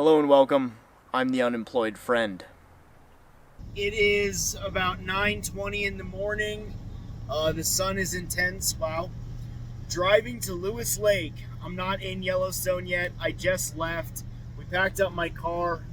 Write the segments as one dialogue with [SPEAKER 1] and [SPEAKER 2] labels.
[SPEAKER 1] Hello and welcome. I'm the unemployed friend.
[SPEAKER 2] It is about 9:20 in the morning. The sun is intense. Wow. Driving to Lewis Lake. I'm not in Yellowstone yet. I just left. We packed up my car.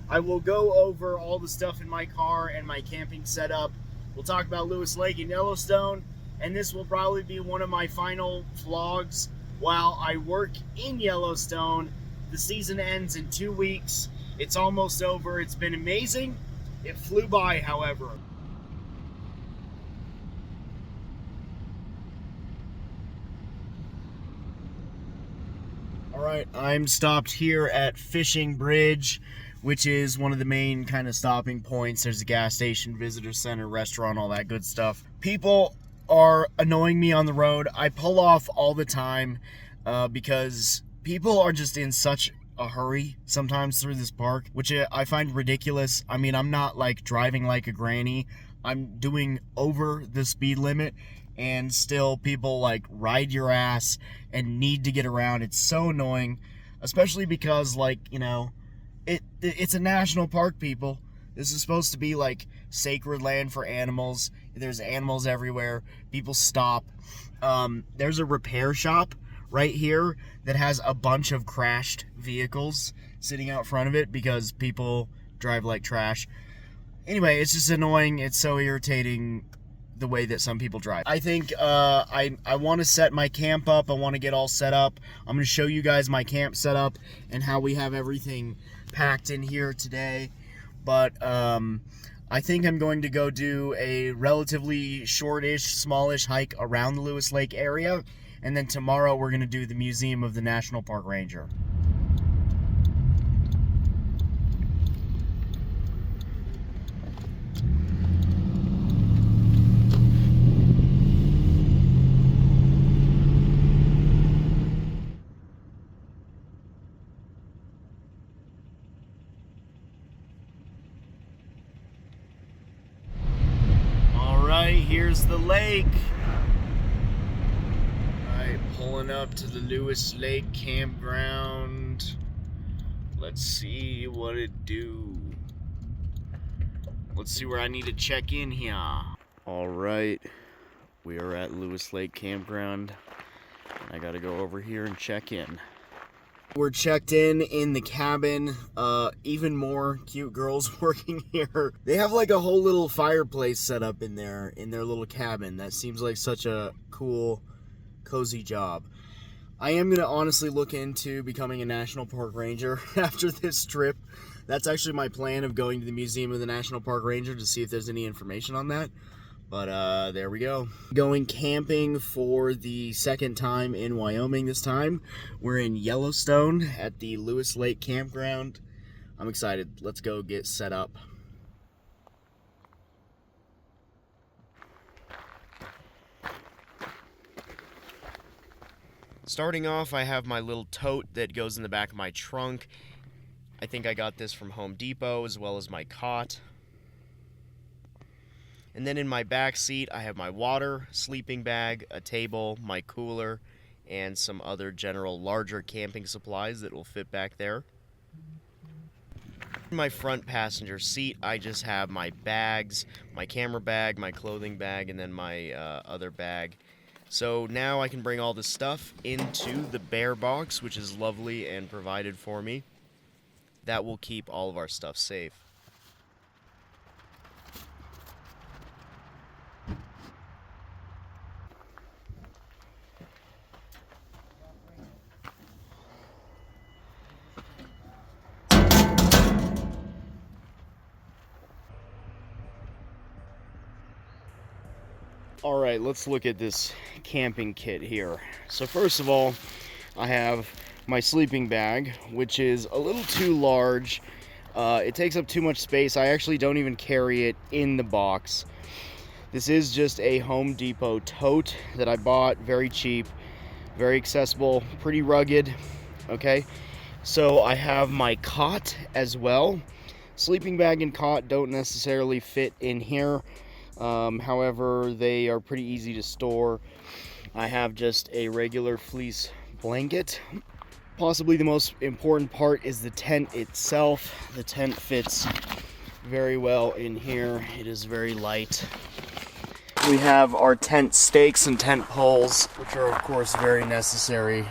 [SPEAKER 2] I will go over all the stuff in my car and my camping setup. We'll talk about Lewis Lake and Yellowstone, and this will probably be one of my final vlogs while I work in Yellowstone. The season ends in 2 weeks. It's almost over. It's been amazing. It flew by, however. Alright, I'm stopped here at Fishing Bridge, which is one of the main kind of stopping points. There's a gas station, visitor center, restaurant, all that good stuff. People are annoying me on the road. I pull off all the time because people are just in such a hurry sometimes through this park, which I find ridiculous. I mean, I'm not like driving like a granny. I'm doing over the speed limit, and still people like ride your ass and need to get around. It's so annoying, especially because, like, you know, it's a national park, people. This is supposed to be like sacred land for animals. There's animals everywhere. People stop. There's a repair shop right here that has a bunch of crashed vehicles sitting out front of it because people drive like trash. Anyway, it's just annoying. It's so irritating the way that some people drive. I think I want to set my camp up. I want to get all set up. I'm going to show you guys my camp setup and how we have everything packed in here today. But I think I'm going to go do a relatively shortish, smallish hike around the Lewis Lake area. And then tomorrow we're going to do the Museum of the National Park Ranger. All right, here's the lake. Pulling up to the Lewis Lake Campground. Let's see what it do. Let's see where I need to check in here. All right, we are at Lewis Lake Campground. I gotta go over here and check in. We're checked in the cabin. Even more cute girls working here. They have like a whole little fireplace set up in their little cabin. That seems like such a cool, cozy job. I am going to honestly look into becoming a National Park Ranger after this trip. That's actually my plan of going to the Museum of the National Park Ranger to see if there's any information on that. But there we go. Going camping for the second time in Wyoming this time. We're in Yellowstone at the Lewis Lake Campground. I'm excited. Let's go get set up. Starting off, I have my little tote that goes in the back of my trunk. I think I got this from Home Depot, as well as my cot. And then in my back seat, I have my water, sleeping bag, a table, my cooler, and some other general larger camping supplies that will fit back there. In my front passenger seat, I just have my bags, my camera bag, my clothing bag, and then my other bag. So now I can bring all this stuff into the bear box, which is lovely and provided for me. That will keep all of our stuff safe. All right, let's look at this camping kit here. So first of all, I have my sleeping bag, which is a little too large. It takes up too much space. I actually don't even carry it in the box. This is just a Home Depot tote that I bought, very cheap, very accessible, pretty rugged, okay? So I have my cot as well. Sleeping bag and cot don't necessarily fit in here. However, they are pretty easy to store. I have just a regular fleece blanket. Possibly the most important part is the tent itself. The tent fits very well in here. It is very light. We have our tent stakes and tent poles, which are of course very necessary.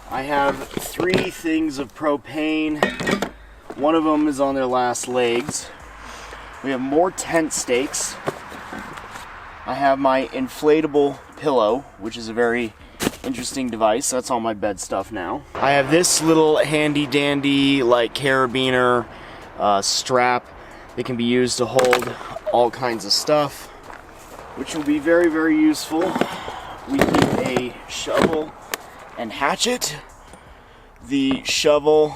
[SPEAKER 2] I have 3 things of propane. One of them is on their last legs. We have more tent stakes. I have my inflatable pillow, which is a very interesting device. That's all my bed stuff now. I have this little handy dandy like carabiner strap that can be used to hold all kinds of stuff, which will be very, very useful. We keep a shovel and hatchet. The shovel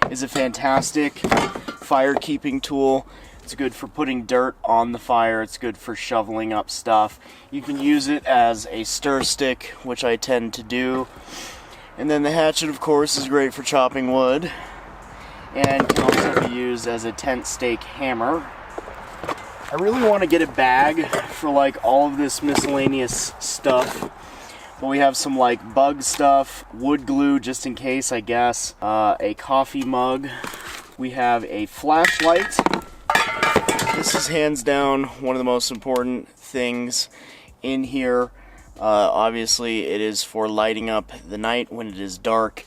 [SPEAKER 2] is a fantastic fire keeping tool. It's good for putting dirt on the fire. It's good for shoveling up stuff. You can use it as a stir stick, which I tend to do. And then the hatchet, of course, is great for chopping wood and can also be used as a tent stake hammer. I really want to get a bag for like all of this miscellaneous stuff. But we have some like bug stuff, wood glue just in case, I guess, a coffee mug. We have a flashlight. This is hands down one of the most important things in here. Obviously, it is for lighting up the night when it is dark.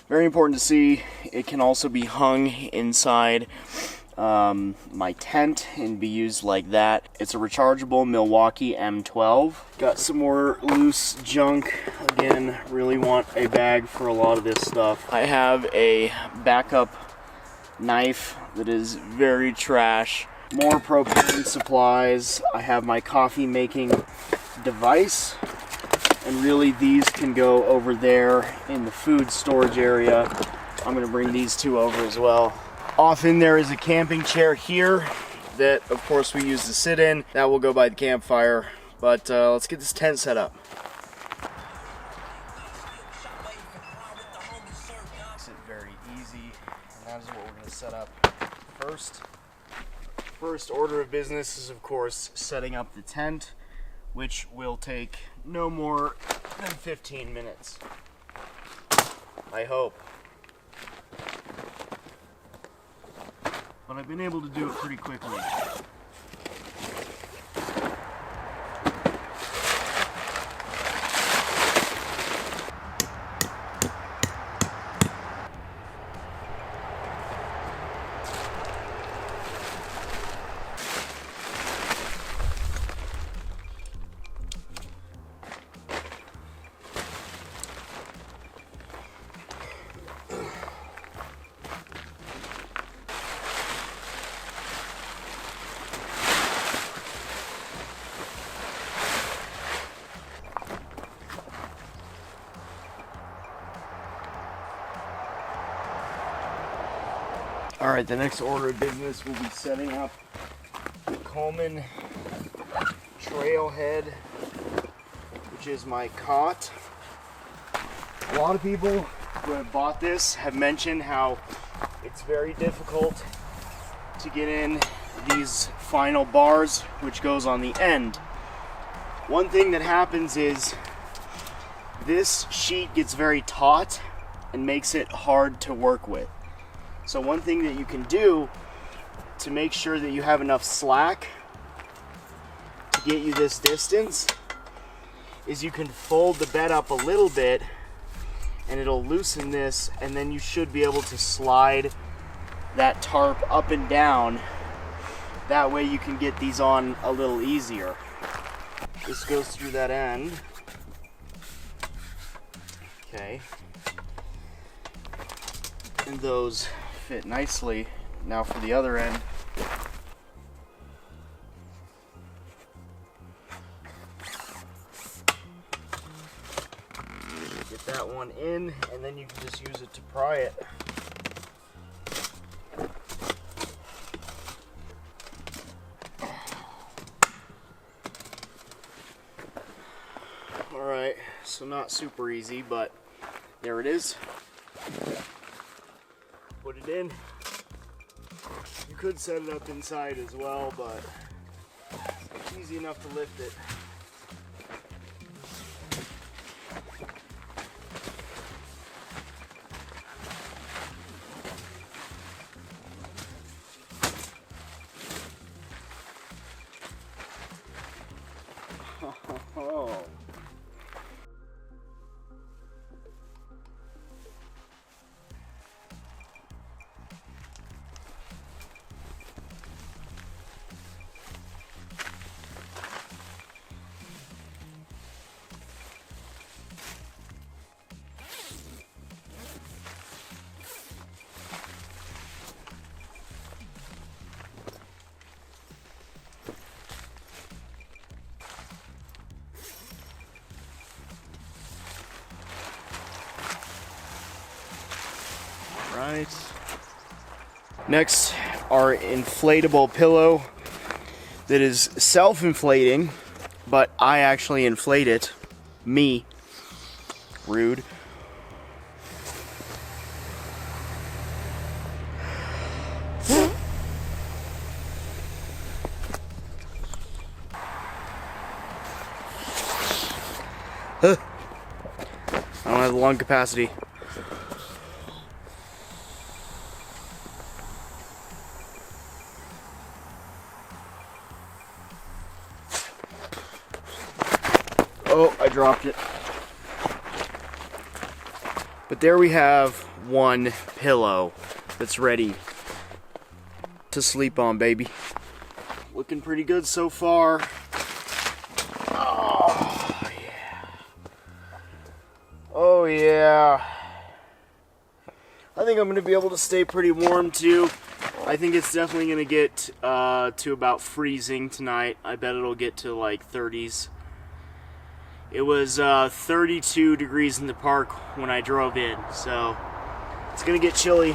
[SPEAKER 2] Very important to see. It can also be hung inside my tent and be used like that. It's a rechargeable Milwaukee M12. Got some more loose junk. Again, really want a bag for a lot of this stuff. I have a backup knife that is very trash. More propane supplies. I have my coffee making device, and really these can go over there in the food storage area. I'm going to bring these 2 over as well. Often there is a camping chair here that of course we use to sit in. That will go by the campfire, but let's get this tent set up. Makes it very easy, and that is what we're going to set up first. First order of business is, of course, setting up the tent, which will take no more than 15 minutes. I hope. But I've been able to do it pretty quickly. Alright, the next order of business will be setting up the Coleman Trailhead, which is my cot. A lot of people who have bought this have mentioned how it's very difficult to get in these final bars, which goes on the end. One thing that happens is this sheet gets very taut and makes it hard to work with. So one thing that you can do to make sure that you have enough slack to get you this distance is you can fold the bed up a little bit and it'll loosen this, and then you should be able to slide that tarp up and down. That way you can get these on a little easier. This goes through that end. Okay. And those fit nicely. Now for the other end. Get that one in, and then you can just use it to pry it. Alright, so not super easy, but there it is. Put it in. You could set it up inside as well, but it's easy enough to lift it. right. Next, our inflatable pillow that is self-inflating, but I actually inflate it. Me. Rude. I don't have the lung capacity. Oh, I dropped it. But there we have one pillow that's ready to sleep on, baby. Looking pretty good so far. Oh, yeah. Oh, yeah. I think I'm going to be able to stay pretty warm, too. I think it's definitely going to get to about freezing tonight. I bet it'll get to like 30s. It was 32 degrees in the park when I drove in, so it's gonna get chilly.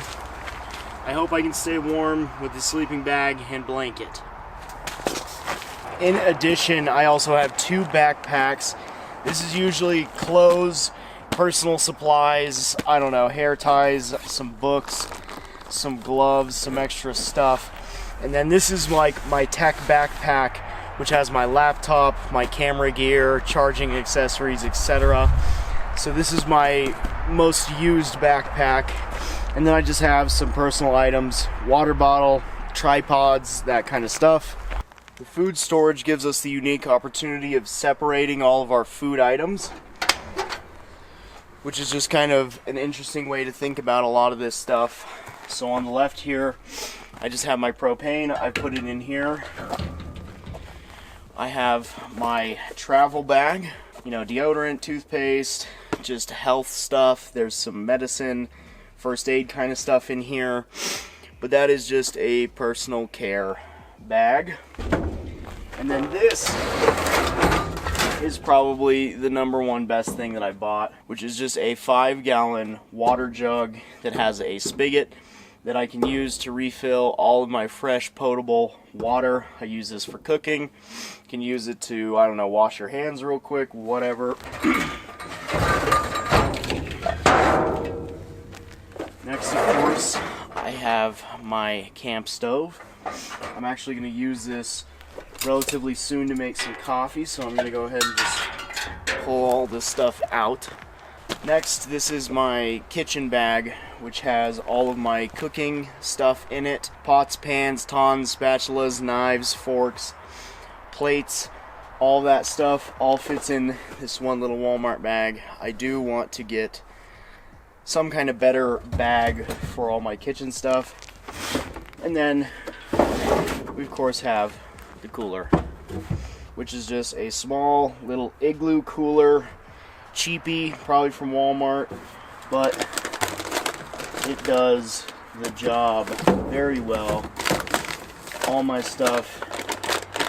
[SPEAKER 2] I hope I can stay warm with the sleeping bag and blanket. In addition, I also have 2 backpacks. This is usually clothes, personal supplies, I don't know, hair ties, some books, some gloves, some extra stuff. And then this is like my tech backpack, which has my laptop, my camera gear, charging accessories, etc. So this is my most used backpack. And then I just have some personal items, water bottle, tripods, that kind of stuff. The food storage gives us the unique opportunity of separating all of our food items, which is just kind of an interesting way to think about a lot of this stuff. So on the left here, I just have my propane. I put it in here. I have my travel bag, you know, deodorant, toothpaste, just health stuff. There's some medicine, first aid kind of stuff in here. But that is just a personal care bag. And then this is probably the #1 best thing that I bought, which is just a 5-gallon water jug that has a spigot that I can use to refill all of my fresh potable water. I use this for cooking. Can use it to, I don't know, wash your hands real quick, whatever. Next, of course, I have my camp stove. I'm actually going to use this relatively soon to make some coffee, so I'm going to go ahead and just pull all this stuff out. Next, this is my kitchen bag, which has all of my cooking stuff in it. Pots, pans, tongs, spatulas, knives, forks, plates, all that stuff all fits in this one little Walmart bag. I do want to get some kind of better bag for all my kitchen stuff. And then we of course have the cooler, which is just a small little igloo cooler. Cheapy, probably from Walmart, but it does the job very well. All my stuff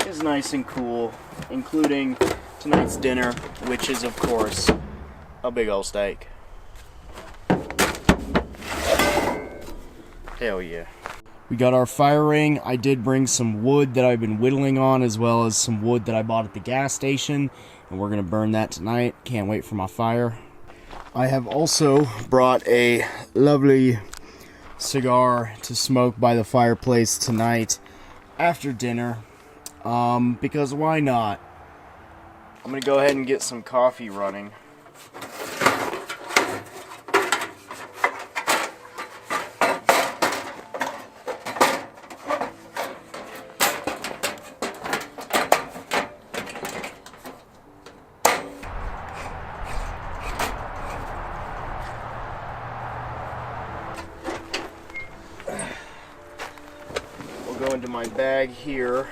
[SPEAKER 2] is nice and cool, including tonight's dinner, which is of course a big old steak. Hell yeah. We got our fire ring. I did bring some wood that I've been whittling on, as well as some wood that I bought at the gas station, and we're gonna burn that tonight. Can't wait for my fire. I have also brought a lovely cigar to smoke by the fireplace tonight after dinner, because why not? I'm gonna go ahead and get some coffee running. Go into my bag here,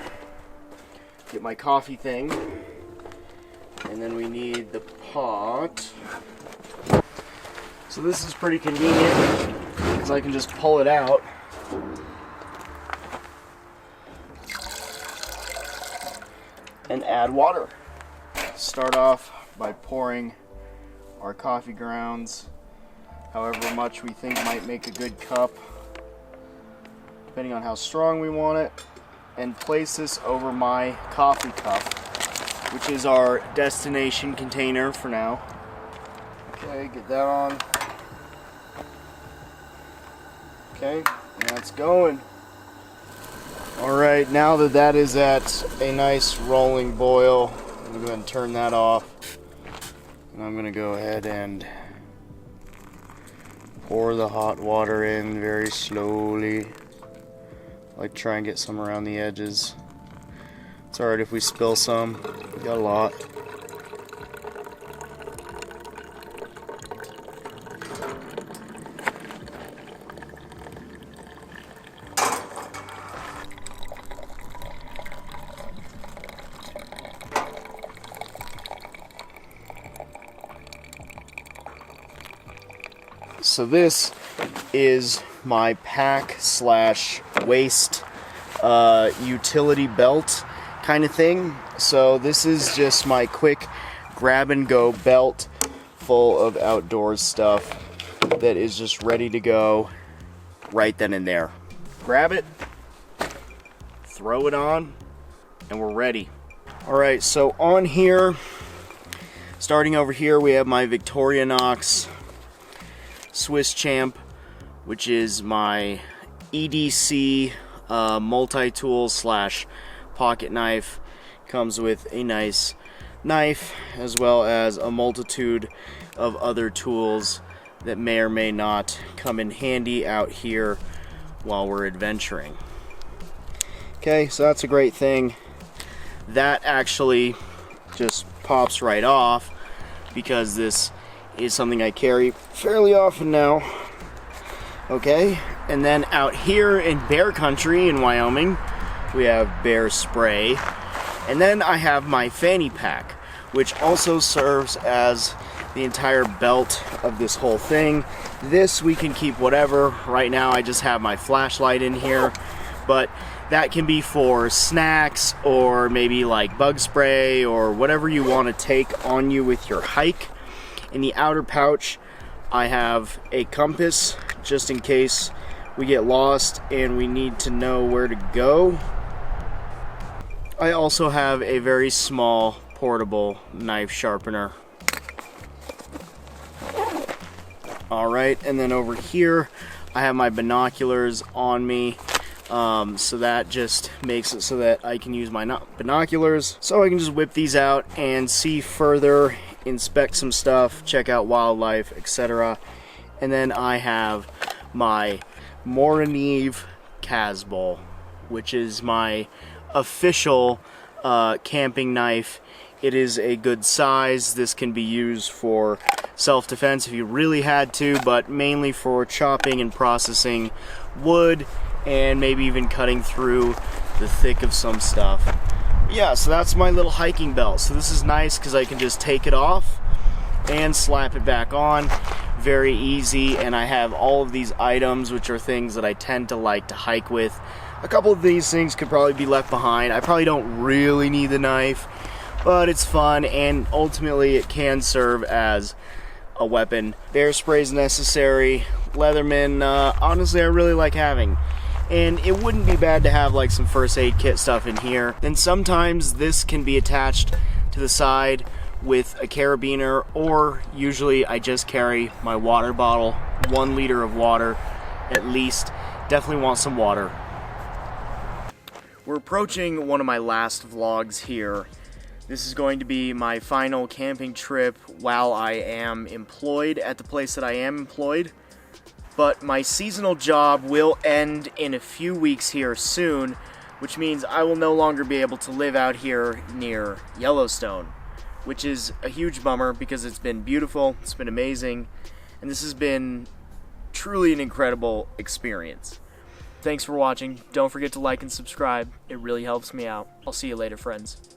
[SPEAKER 2] get my coffee thing, and then we need the pot. So this is pretty convenient because I can just pull it out and add water. Start off by pouring our coffee grounds however much we think might make a good cup, depending on how strong we want it, and place this over my coffee cup, which is our destination container for now. Okay, get that on. Okay, that's going. Alright, now that that is at a nice rolling boil, I'm going to go ahead and turn that off. And I'm going to go ahead and pour the hot water in very slowly. Like try and get some around the edges. It's alright if we spill some. We got a lot. So this is my pack slash waist utility belt kind of thing. So this is just my quick grab and go belt full of outdoors stuff that is just ready to go right then and there. Grab it, throw it on, and we're ready. Alright, so on here, starting over here, we have my Victorinox Swiss Champ, which is my EDC multi-tool slash pocket knife. Comes with a nice knife as well as a multitude of other tools that may or may not come in handy out here while we're adventuring. Okay, so that's a great thing. That actually just pops right off because this is something I carry fairly often now. Okay, and then out here in bear country in Wyoming, we have bear spray. And then I have my fanny pack, which also serves as the entire belt of this whole thing. This we can keep whatever. Right now I just have my flashlight in here, but that can be for snacks or maybe like bug spray or whatever you want to take on you with your hike. In the outer pouch, I have a compass, just in case we get lost and we need to know where to go. I also have a very small portable knife sharpener. Alright, and then over here, I have my binoculars on me. So that just makes it so that I can use my binoculars, so I can just whip these out and see further, inspect some stuff, check out wildlife, etc. And then I have my Morineve Casbowl, which is my official camping knife. It is a good size. This can be used for self-defense if you really had to, but mainly for chopping and processing wood and maybe even cutting through the thick of some stuff. Yeah, so that's my little hiking belt. So this is nice because I can just take it off and slap it back on. Very easy, and I have all of these items, which are things that I tend to like to hike with. A couple of these things could probably be left behind. I probably don't really need the knife, but it's fun, and ultimately it can serve as a weapon. Bear spray is necessary. Leatherman, honestly, I really like having. And it wouldn't be bad to have like some first aid kit stuff in here. And sometimes this can be attached to the side with a carabiner, or usually I just carry my water bottle, 1 liter of water at least. Definitely want some water. We're approaching one of my last vlogs here. This is going to be my final camping trip while I am employed at the place that I am employed. But my seasonal job will end in a few weeks here soon, which means I will no longer be able to live out here near Yellowstone, which is a huge bummer because it's been beautiful, it's been amazing, and this has been truly an incredible experience. Thanks for watching. Don't forget to like and subscribe. It really helps me out. I'll see you later, friends.